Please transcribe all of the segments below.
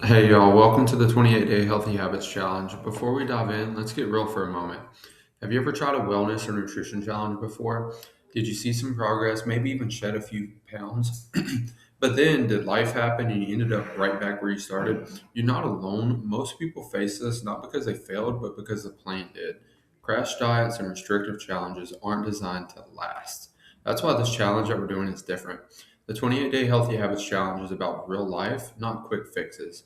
Hey y'all, welcome to the 28-day Healthy Habits Challenge. Before we dive in, let's get real for a moment. Have you ever tried a wellness or nutrition challenge before? Did you see some progress, maybe even shed a few pounds? But then did life happen and you ended up right back where you started? You're not alone. Most people face this not because they failed, but because the plan did. Crash diets and restrictive challenges aren't designed to last. That's why this challenge that we're doing is different. The 28-day Healthy Habits Challenge is about real life, not quick fixes.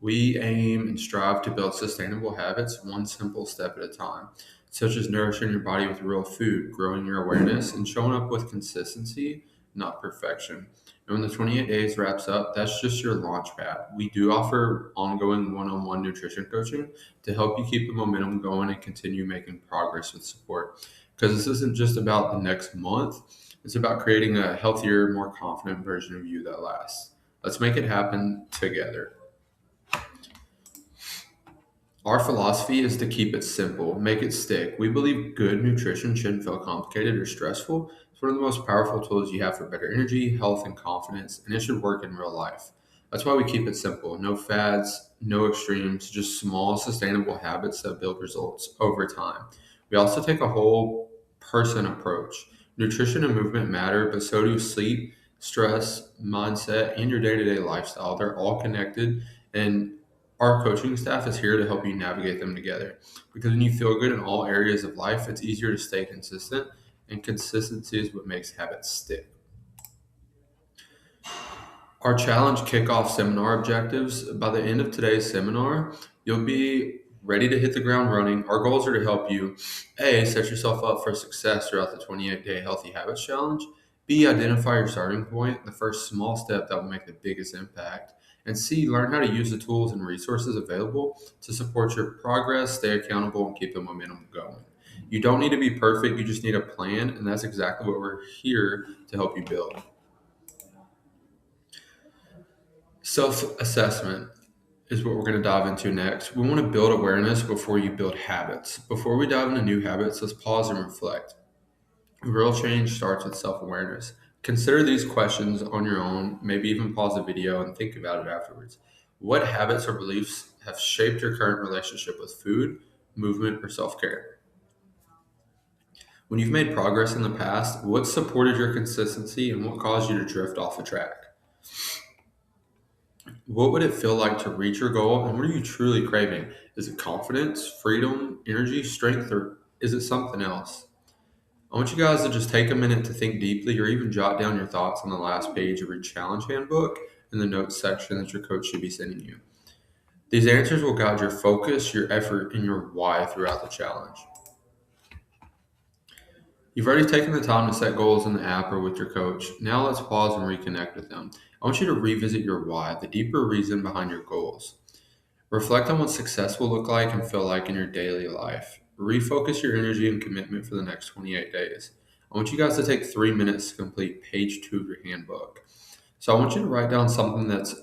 We aim and strive to build sustainable habits one simple step at a time, such as nourishing your body with real food, growing your awareness, and showing up with consistency, not perfection. And when the 28 days wraps up, that's just your launch pad. We do offer ongoing one on one nutrition coaching to help you keep the momentum going and continue making progress with support. Because this isn't just about the next month, it's about creating a healthier, more confident version of you that lasts. Let's make it happen together. Our philosophy is to keep it simple, make it stick. We believe good nutrition shouldn't feel complicated or stressful. It's one of the most powerful tools you have for better energy, health, and confidence, and it should work in real life. That's why we keep it simple. No fads, no extremes, just small, sustainable habits that build results over time. We also take a whole person approach. Nutrition and movement matter, but so do sleep, stress, mindset, and your day to day lifestyle. They're all connected. And our coaching staff is here to help you navigate them together. Because when you feel good in all areas of life, it's easier to stay consistent, and consistency is what makes habits stick. Our challenge kickoff seminar objectives, by the end of today's seminar, you'll be ready to hit the ground running. Our goals are to help you A, set yourself up for success throughout the 28-day Healthy Habits Challenge, B, identify your starting point, the first small step that will make the biggest impact, and C, learn how to use the tools and resources available to support your progress, stay accountable, and keep the momentum going. You don't need to be perfect, you just need a plan, and that's exactly what we're here to help you build. Self assessment is what we're going to dive into next. We want to build awareness before you build habits. Before we dive into new habits, let's pause and reflect. Real change starts with self awareness. Consider these questions on your own, maybe even pause the video and think about it afterwards. What habits or beliefs have shaped your current relationship with food, movement, or self care? When you've made progress in the past, what supported your consistency and what caused you to drift off the track? What would it feel like to reach your goal, and what are you truly craving? Is it confidence, freedom, energy, strength, or is it something else? I want you guys to just take a minute to think deeply or even jot down your thoughts on the last page of your challenge handbook in the notes section that your coach should be sending you. These answers will guide your focus, your effort, and your why throughout the challenge. You've already taken the time to set goals in the app or with your coach. Now let's pause and reconnect with them. I want you to revisit your why, the deeper reason behind your goals. Reflect on what success will look like and feel like in your daily life. Refocus your energy and commitment for the next 28 days. I want you guys to take 3 minutes to complete page 2 of your handbook. So I want you to write down something that's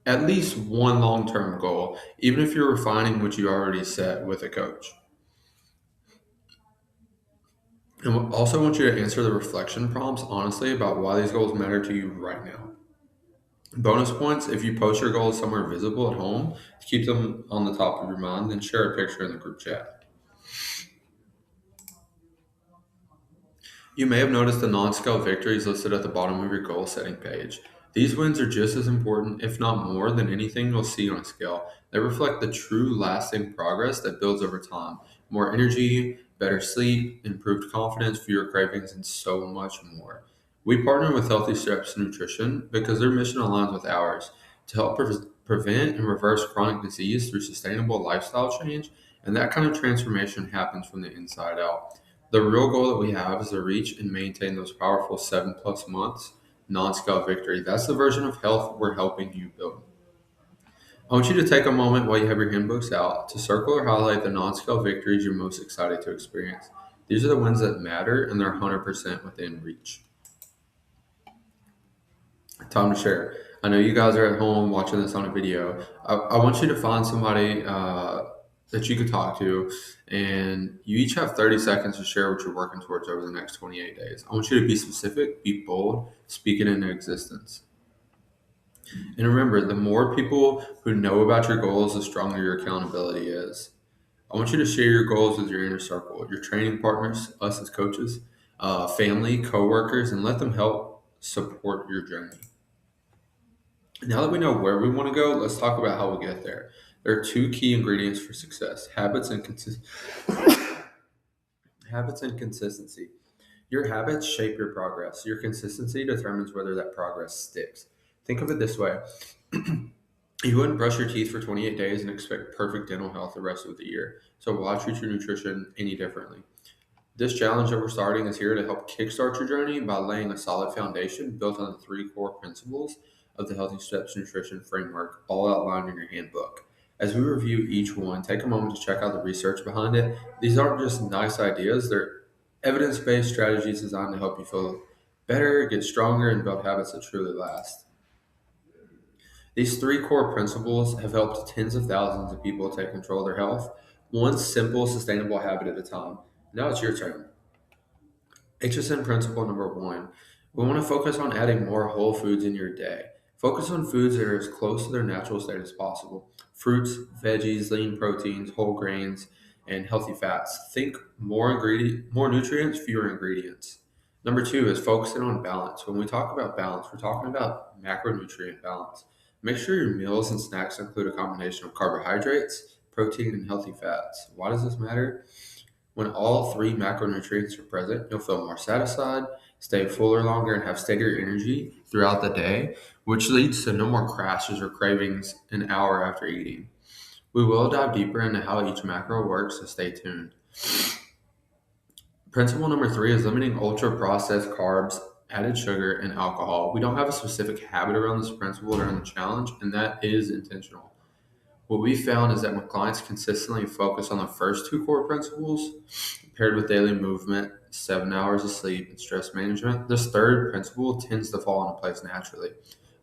at least one long term goal, even if you're refining what you already set with a coach. And also want you to answer the reflection prompts honestly about why these goals matter to you right now. Bonus points if you post your goals somewhere visible at home to keep them on the top of your mind, then share a picture in the group chat. You may have noticed the non-scale victories listed at the bottom of your goal setting page. These wins are just as important, if not more, than anything you'll see on a scale. They reflect the true lasting progress that builds over time. More energy, better sleep, improved confidence, fewer cravings, and so much more. We partner with Healthy Steps Nutrition because their mission aligns with ours to help prevent and reverse chronic disease through sustainable lifestyle change, and that kind of transformation happens from the inside out. The real goal that we have is to reach and maintain those powerful 7+ months non-scale victory. That's the version of health we're helping you build. I want you to take a moment while you have your handbooks out to circle or highlight the non-scale victories you're most excited to experience. These are the ones that matter and they're 100% within reach. Time to share. I know you guys are at home watching this on a video. I want you to find somebody that you could talk to, and you each have 30 seconds to share what you're working towards over the next 28 days. I want you to be specific, be bold, speak it into existence. And remember, the more people who know about your goals, the stronger your accountability is. I want you to share your goals with your inner circle, your training partners, us as coaches, family, coworkers, and let them help support your journey. Now that we know where we want to go, let's talk about how we'll get there. There are two key ingredients for success: habits and consistency. Your habits shape your progress. Your consistency determines whether that progress sticks. Think of it this way: you wouldn't brush your teeth for 28 days and expect perfect dental health the rest of the year. So why treat your nutrition any differently? This challenge that we're starting is here to help kickstart your journey by laying a solid foundation built on the three core principles of the Healthy Steps Nutrition Framework, all outlined in your handbook. As we review each one, take a moment to check out the research behind it. These aren't just nice ideas, they're evidence based strategies designed to help you feel better, get stronger, and build habits that truly last. These three core principles have helped tens of thousands of people take control of their health, one simple, sustainable habit at a time. Now it's your turn. HSN principle number one: we want to focus on adding more whole foods in your day. Focus on foods that are as close to their natural state as possible: fruits, veggies, lean proteins, whole grains, and healthy fats. Think more nutrients, fewer ingredients. Number two is focusing on balance. When we talk about balance, we're talking about macronutrient balance. Make sure your meals and snacks include a combination of carbohydrates, protein, and healthy fats. Why does this matter? When all three macronutrients are present, you'll feel more satisfied, stay fuller longer, and have steadier energy throughout the day, which leads to no more crashes or cravings an hour after eating. We will dive deeper into how each macro works, so stay tuned. Principle number three is limiting ultra processed carbs, added sugar, and alcohol. We don't have a specific habit around this principle during the challenge, and that is intentional. What we found is that when clients consistently focus on the first two core principles, paired with daily movement, 7 hours of sleep, and stress management, this third principle tends to fall into place naturally.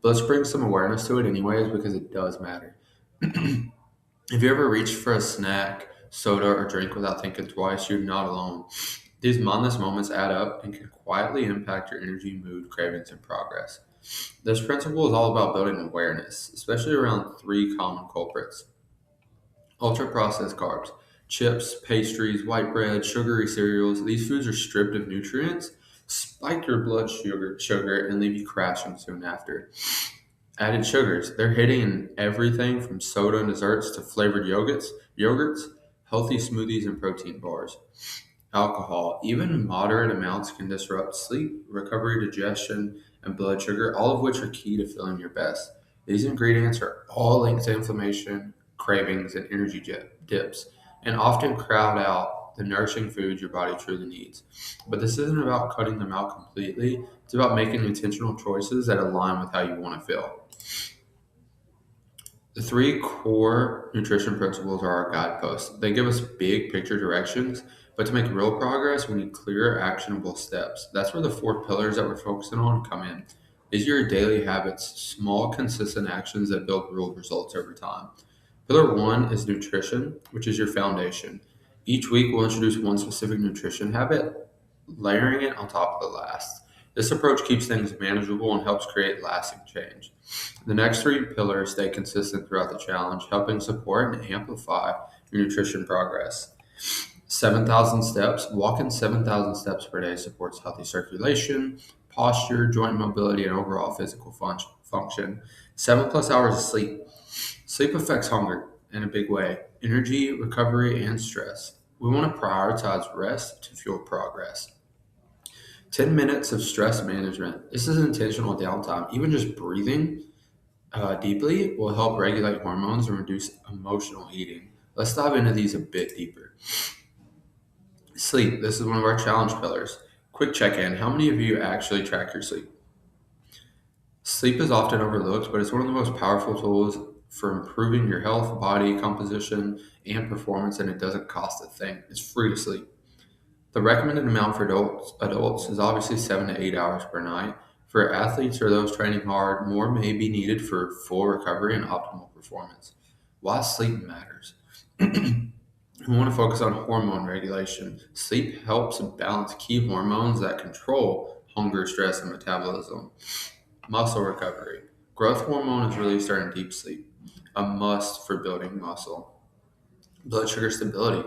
But let's bring some awareness to it anyways, because it does matter. If you ever reached for a snack, soda, or drink without thinking twice, you're not alone. These mindless moments add up and can quietly impact your energy, mood, cravings, and progress. This principle is all about building awareness, especially around three common culprits: ultra processed carbs, chips, pastries, white bread, sugary cereals. These foods are stripped of nutrients, spike your blood sugar, and leave you crashing soon after. Added sugars, they're hitting in everything from soda and desserts to flavored yogurts, healthy smoothies, and protein bars. Alcohol, even moderate amounts, can disrupt sleep, recovery, digestion, and blood sugar, all of which are key to feeling your best. These ingredients are all linked to inflammation, cravings, and energy dips, and often crowd out the nourishing foods your body truly needs. But this isn't about cutting them out completely, it's about making intentional choices that align with how you want to feel. The three core nutrition principles are our guideposts. They give us big picture directions, but to make real progress, we need clear, actionable steps. That's where the four pillars that we're focusing on come in. These are your daily habits, small, consistent actions that build real results over time. Pillar one is nutrition, which is your foundation. Each week, we'll introduce one specific nutrition habit, layering it on top of the last. This approach keeps things manageable and helps create lasting change. The next three pillars stay consistent throughout the challenge, helping support and amplify your nutrition progress. 7,000 steps. Walking 7,000 steps per day supports healthy circulation, posture, joint mobility, and overall physical function. 7+ hours of sleep. Sleep affects hunger in a big way, energy, recovery, and stress. We want to prioritize rest to fuel progress. 10 minutes of stress management. This is intentional downtime. Even just breathing deeply will help regulate hormones and reduce emotional eating. Let's dive into these a bit deeper. Sleep. This is one of our challenge pillars. Quick check in. How many of you actually track your sleep? Sleep is often overlooked, but it's one of the most powerful tools for improving your health, body composition, and performance, and it doesn't cost a thing. It's free to sleep. The recommended amount for adults is obviously 7 to 8 hours per night. For athletes or those training hard, more may be needed for full recovery and optimal performance. Why sleep matters. We want to focus on hormone regulation. Sleep helps balance key hormones that control hunger, stress, and metabolism. Muscle recovery. Growth hormone is released during deep sleep, a must for building muscle. Blood sugar stability.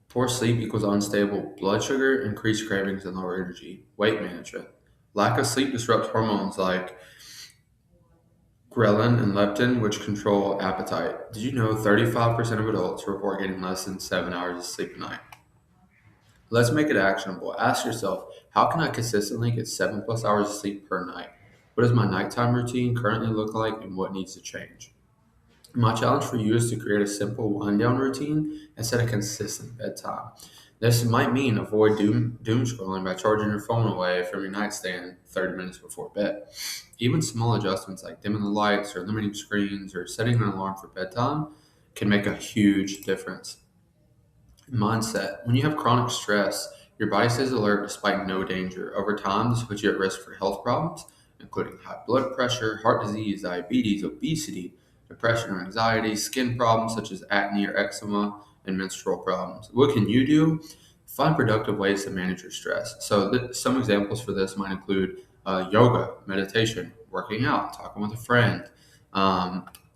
Poor sleep equals unstable blood sugar, increased cravings, and lower energy. Weight management. Lack of sleep disrupts hormones like ghrelin and leptin, which control appetite. Did you know 35% of adults report getting less than 7 hours of sleep a night? Let's make it actionable. Ask yourself, how can I consistently get 7+ hours of sleep per night? What does my nighttime routine currently look like, and what needs to change? My challenge for you is to create a simple wind down routine and set a consistent bedtime. This might mean avoid doom scrolling by charging your phone away from your nightstand 30 minutes before bed. Even small adjustments like dimming the lights or limiting screens or setting an alarm for bedtime can make a huge difference. Mindset. When you have chronic stress, your body stays alert despite no danger. Over time, this puts you at risk for health problems, including high blood pressure, heart disease, diabetes, obesity, depression or anxiety, skin problems such as acne or eczema, and menstrual problems. What can you do? Find productive ways to manage your stress. So, some examples for this might include yoga, meditation, working out, talking with a friend,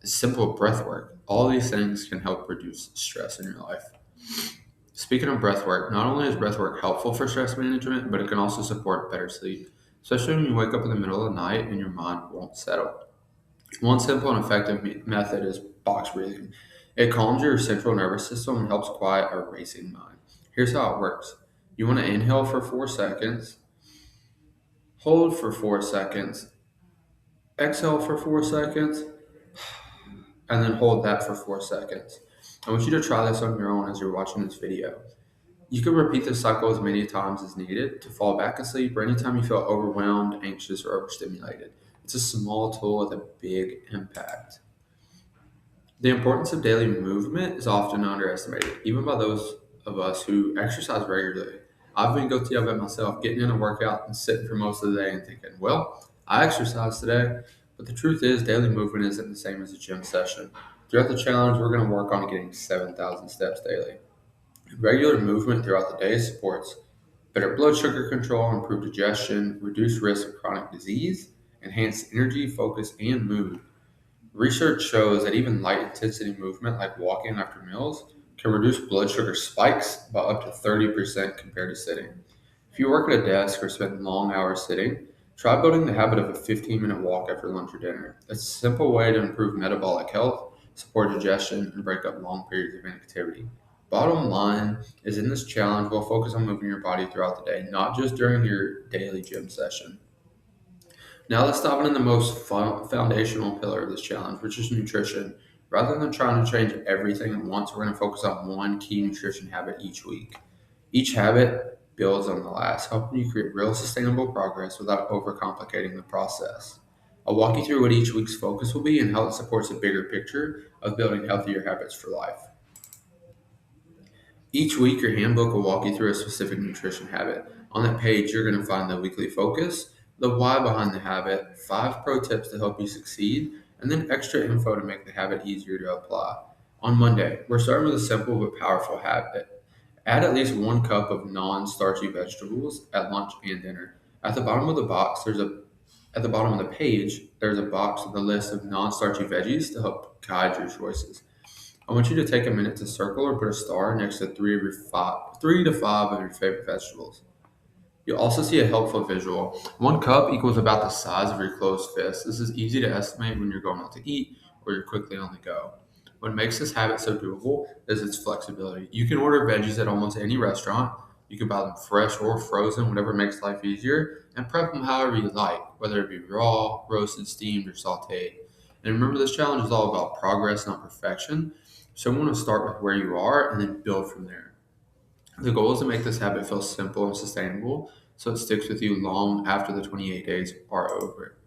simple breath work. All these things can help reduce stress in your life. Speaking of breath work, not only is breath work helpful for stress management, but it can also support better sleep, especially when you wake up in the middle of the night and your mind won't settle. One simple and effective method is box breathing. It calms your central nervous system and helps quiet a racing mind. Here's how it works. You want to inhale for 4 seconds, hold for 4 seconds, exhale for 4 seconds, and then hold that for 4 seconds. I want you to try this on your own as you're watching this video. You can repeat this cycle as many times as needed to fall back asleep or anytime you feel overwhelmed, anxious, or overstimulated. It's a small tool with a big impact. The importance of daily movement is often underestimated, even by those of us who exercise regularly. I've been guilty of it myself, getting in a workout and sitting for most of the day and thinking, well, I exercised today. But the truth is, daily movement isn't the same as a gym session. Throughout the challenge, we're going to work on getting 7,000 steps daily. Regular movement throughout the day supports better blood sugar control, improved digestion, reduced risk of chronic disease, enhanced energy, focus, and mood. Research shows that even light intensity movement like walking after meals can reduce blood sugar spikes by up to 30% compared to sitting. If you work at a desk or spend long hours sitting, try building the habit of a 15-minute walk after lunch or dinner. It's a simple way to improve metabolic health, support digestion, and break up long periods of inactivity. Bottom line is in this challenge, we'll focus on moving your body throughout the day, not just during your daily gym session. Now let's dive into the most foundational pillar of this challenge, which is nutrition. Rather than trying to change everything at once, we're going to focus on one key nutrition habit each week. Each habit builds on the last, helping you create real sustainable progress without overcomplicating the process. I'll walk you through what each week's focus will be and how it supports a bigger picture of building healthier habits for life. Each week, your handbook will walk you through a specific nutrition habit. On that page, you're going to find the weekly focus, the why behind the habit, 5 pro tips to help you succeed, and then extra info to make the habit easier to apply. On Monday, we're starting with a simple but powerful habit. Add at least 1 cup of non-starchy vegetables at lunch and dinner. At the bottom of the box, at the bottom of the page, there's a box with a list of non-starchy veggies to help guide your choices. I want you to take a minute to circle or put a star next to 3 to 5 of your favorite vegetables. You'll also see a helpful visual. 1 cup equals about the size of your closed fist. This is easy to estimate when you're going out to eat or you're quickly on the go. What makes this habit so doable is its flexibility. You can order veggies at almost any restaurant. You can buy them fresh or frozen, whatever makes life easier, and prep them however you like, whether it be raw, roasted, steamed, or sauteed. And remember, this challenge is all about progress, not perfection. So we want to start with where you are and then build from there. The goal is to make this habit feel simple and sustainable so it sticks with you long after the 28 days are over.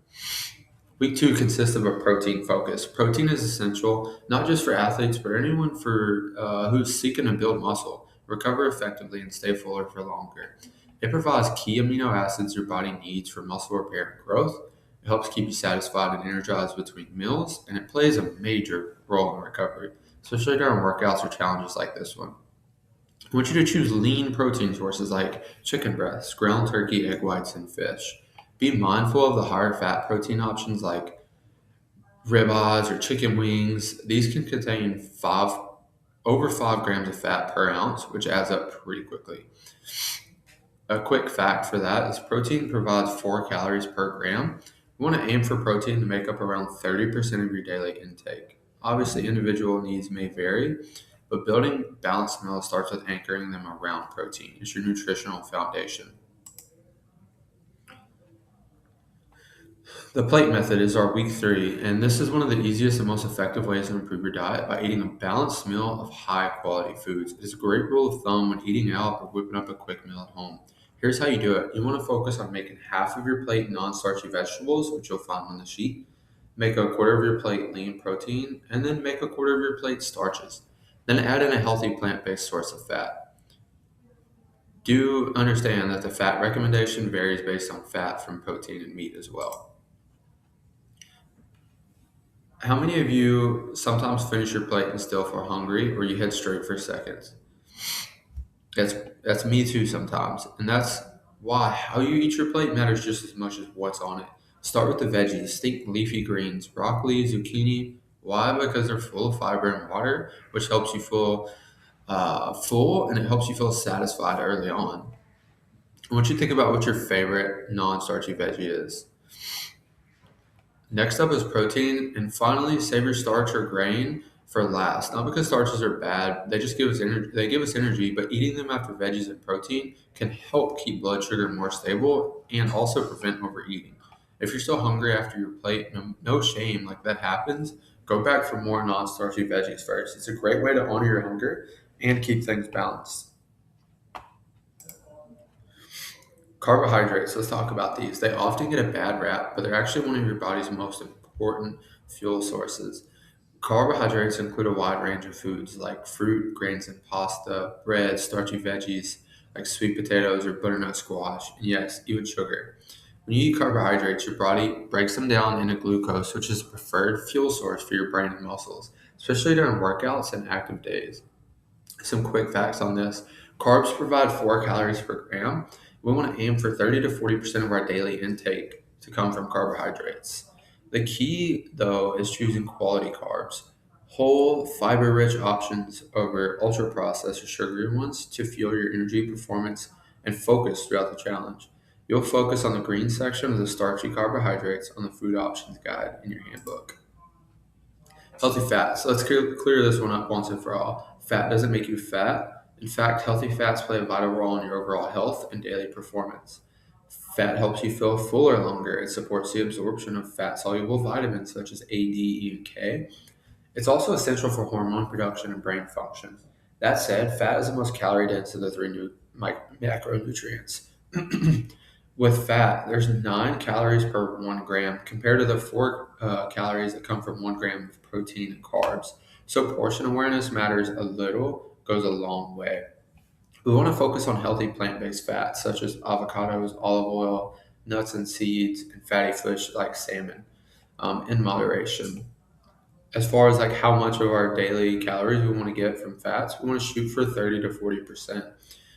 Week 2 consists of a protein focus. Protein is essential not just for athletes, but anyone who's seeking to build muscle, recover effectively, and stay fuller for longer. It provides key amino acids your body needs for muscle repair and growth. It helps keep you satisfied and energized between meals, and it plays a major role in recovery, especially during workouts or challenges like this one. I want you to choose lean protein sources like chicken breasts, ground turkey, egg whites, and fish. Be mindful of the higher fat protein options like ribeyes or chicken wings. These can contain over 5 grams of fat per ounce, which adds up pretty quickly. A quick fact for that is protein provides 4 calories per gram. You want to aim for protein to make up around 30% of your daily intake. Obviously, individual needs may vary, but building balanced meals starts with anchoring them around protein. It's your nutritional foundation. The plate method is our week 3, and this is one of the easiest and most effective ways to improve your diet by eating a balanced meal of high quality foods. It is a great rule of thumb when eating out or whipping up a quick meal at home. Here's how you do it. You want to focus on making half of your plate non starchy vegetables, which you'll find on the sheet. Make a quarter of your plate lean protein, and then make a quarter of your plate starches. Then add in a healthy plant based source of fat. Do understand that the fat recommendation varies based on fat from protein and meat as well. How many of you sometimes finish your plate and still feel hungry, or you head straight for seconds? That's that's me too sometimes, and that's why how you eat your plate matters just as much as what's on it. Start with the veggies. Think leafy greens, broccoli, zucchini. Why? Because they're full of fiber and water, which helps you feel full and it helps you feel satisfied early on. I want you to think about what your favorite non-starchy veggie is. Next up is protein, and finally, save your starch or grain for last. Not because starches are bad; they just give us energy. They give us energy, but eating them after veggies and protein can help keep blood sugar more stable and also prevent overeating. If you're still hungry after your plate, no shame. Like that happens. Go back for more non-starchy veggies first. It's a great way to honor your hunger and keep things balanced. Carbohydrates, let's talk about these. They often get a bad rap, but they're actually one of your body's most important fuel sources. Carbohydrates include a wide range of foods like fruit, grains and pasta, bread, starchy veggies like sweet potatoes or butternut squash, and yes, even sugar. When you eat carbohydrates, your body breaks them down into glucose, which is a preferred fuel source for your brain and muscles, especially during workouts and active days. Some quick facts on this. Carbs provide 4 calories per gram. We want to aim for 30 to 40% of our daily intake to come from carbohydrates. The key, though, is choosing quality carbs, whole, fiber rich options over ultra processed or sugary ones to fuel your energy, performance, and focus throughout the challenge. You'll focus on the green section of the starchy carbohydrates on the food options guide in your handbook. Healthy fats. Let's clear this one up once and for all. Fat doesn't make you fat. In fact, healthy fats play a vital role in your overall health and daily performance. Fat helps you feel fuller longer. It supports the absorption of fat soluble vitamins such as A, D, E, and K. It's also essential for hormone production and brain function. That said, fat is the most calorie dense of the three macronutrients. With fat, there's 9 calories per 1 gram compared to the 4 calories that come from 1 gram of protein and carbs. So portion awareness matters a little, goes a long way. We want to focus on healthy plant-based fats such as avocados, olive oil, nuts and seeds, and fatty fish like salmon in moderation. As far as like how much of our daily calories we want to get from fats, we want to shoot for 30 to 40%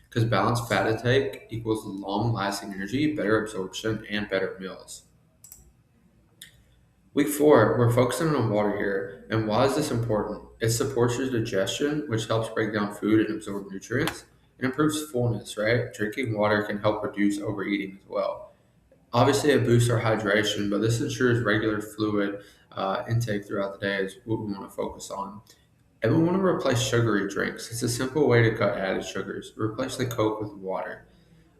because balanced fat intake equals long lasting energy, better absorption, and better meals. Week 4, we're focusing on water here. And why is this important? It supports your digestion, which helps break down food and absorb nutrients. It improves fullness, right? Drinking water can help reduce overeating as well. Obviously, it boosts our hydration, but this ensures regular fluid intake throughout the day is what we want to focus on. And we want to replace sugary drinks. It's a simple way to cut added sugars. Replace the Coke with water.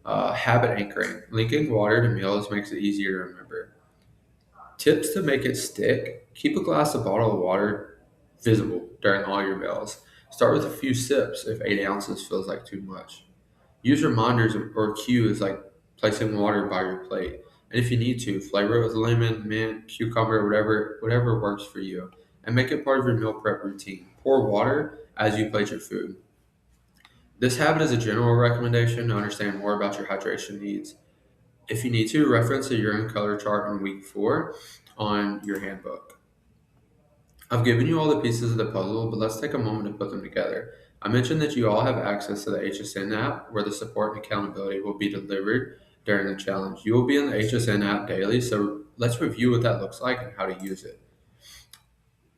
Habit anchoring. Linking water to meals makes it easier to remember. Tips to make it stick. Keep a glass of bottled water visible during all your meals. Start with a few sips if 8 ounces feels like too much. Use reminders or cues like placing water by your plate. And if you need to, flavor it with lemon, mint, cucumber, whatever works for you. And make it part of your meal prep routine. Pour water as you plate your food. This habit is a general recommendation to understand more about your hydration needs. If you need to, reference a urine color chart on week 4 on your handbook. I've given you all the pieces of the puzzle, but let's take a moment to put them together. I mentioned that you all have access to the HSN app where the support and accountability will be delivered during the challenge. You will be in the HSN app daily, so let's review what that looks like and how to use it.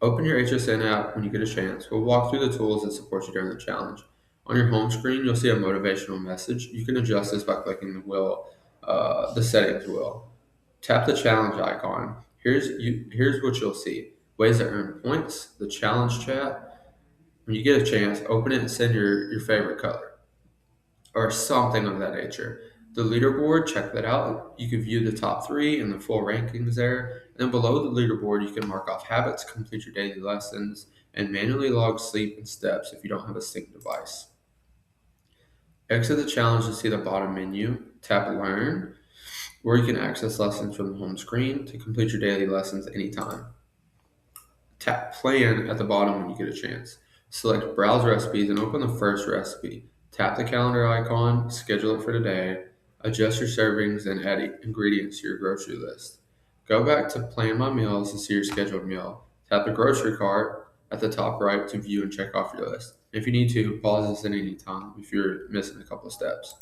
Open your HSN app when you get a chance. We'll walk through the tools that support you during the challenge. On your home screen, you'll see a motivational message. You can adjust this by clicking the settings wheel. Tap the challenge icon. Here's what you'll see: ways to earn points, the challenge chat. When you get a chance, open it and send your favorite color or something of that nature. The leaderboard, check that out. You can view the top three and the full rankings there. And then below the leaderboard, you can mark off habits, complete your daily lessons, and manually log sleep and steps if you don't have a sync device. Exit the challenge to see the bottom menu. Tap Learn, where you can access lessons from the home screen to complete your daily lessons anytime. Tap Plan at the bottom when you get a chance. Select Browse Recipes and open the first recipe. Tap the calendar icon, schedule it for today, adjust your servings, and add ingredients to your grocery list. Go back to Plan My Meals to see your scheduled meal. Tap the grocery cart at the top right to view and check off your list. If you need to, pause this at any time if you're missing a couple of steps.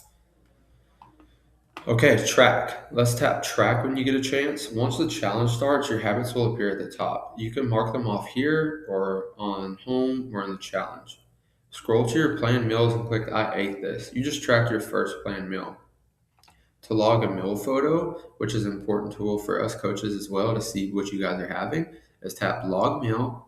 Okay, track. Let's tap track when you get a chance. Once the challenge starts, your habits will appear at the top. You can mark them off here or on home or in the challenge. Scroll to your planned meals and click I ate this. You just tracked your first planned meal. To log a meal photo, which is an important tool for us coaches as well to see what you guys are having, is tap log meal,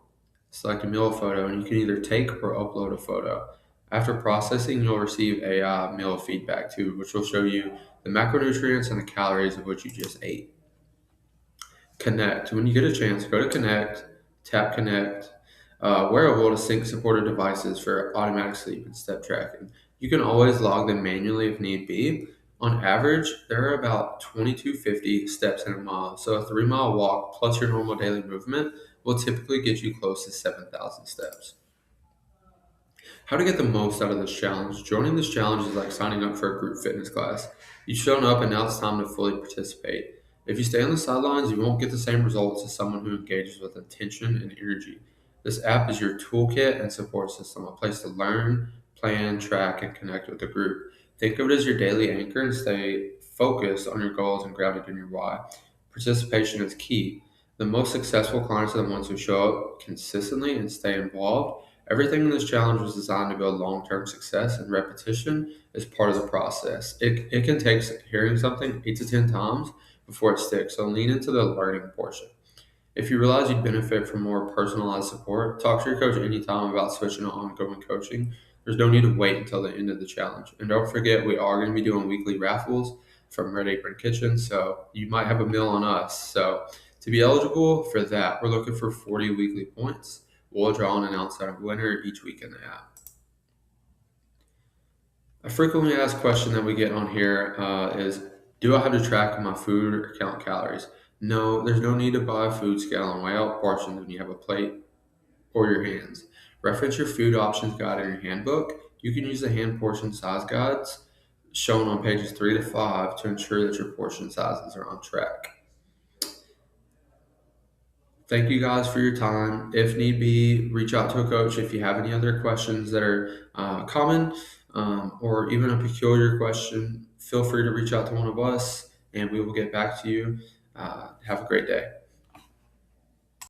select a meal photo, and you can either take or upload a photo. After processing, you'll receive a meal feedback too, which will show you the macronutrients and the calories of what you just ate. Connect. When you get a chance, go to Connect, tap Connect, wearable to sync supported devices for automatic sleep and step tracking. You can always log them manually if need be. On average, there are about 2250 steps in a mile, so a 3 mile walk plus your normal daily movement will typically get you close to 7,000 steps. How to get the most out of this challenge? Joining this challenge is like signing up for a group fitness class. You've shown up and now it's time to fully participate. If you stay on the sidelines, you won't get the same results as someone who engages with intention and energy. This app is your toolkit and support system, a place to learn, plan, track, and connect with the group. Think of it as your daily anchor and stay focused on your goals and grounded in your why. Participation is key. The most successful clients are the ones who show up consistently and stay involved. Everything in this challenge was designed to build long-term success, and repetition is part of the process. It can take hearing something 8 to 10 times before it sticks, so lean into the learning portion. If you realize you'd benefit from more personalized support, talk to your coach anytime about switching to ongoing coaching. There's no need to wait until the end of the challenge. And don't forget, we are going to be doing weekly raffles from Red Apron Kitchen, so you might have a meal on us. So to be eligible for that, we're looking for 40 weekly points. We'll draw and announce our winner each week in the app. A frequently asked question that we get on here is, do I have to track my food or count calories? No, there's no need to buy a food scale and weigh out portions when you have a plate or your hands. Reference your food options guide in your handbook. You can use the hand portion size guides shown on pages 3 to 5 to ensure that your portion sizes are on track. Thank you guys for your time. If need be, reach out to a coach if you have any other questions that are common or even a peculiar question. Feel free to reach out to one of us and we will get back to you. Have a great day.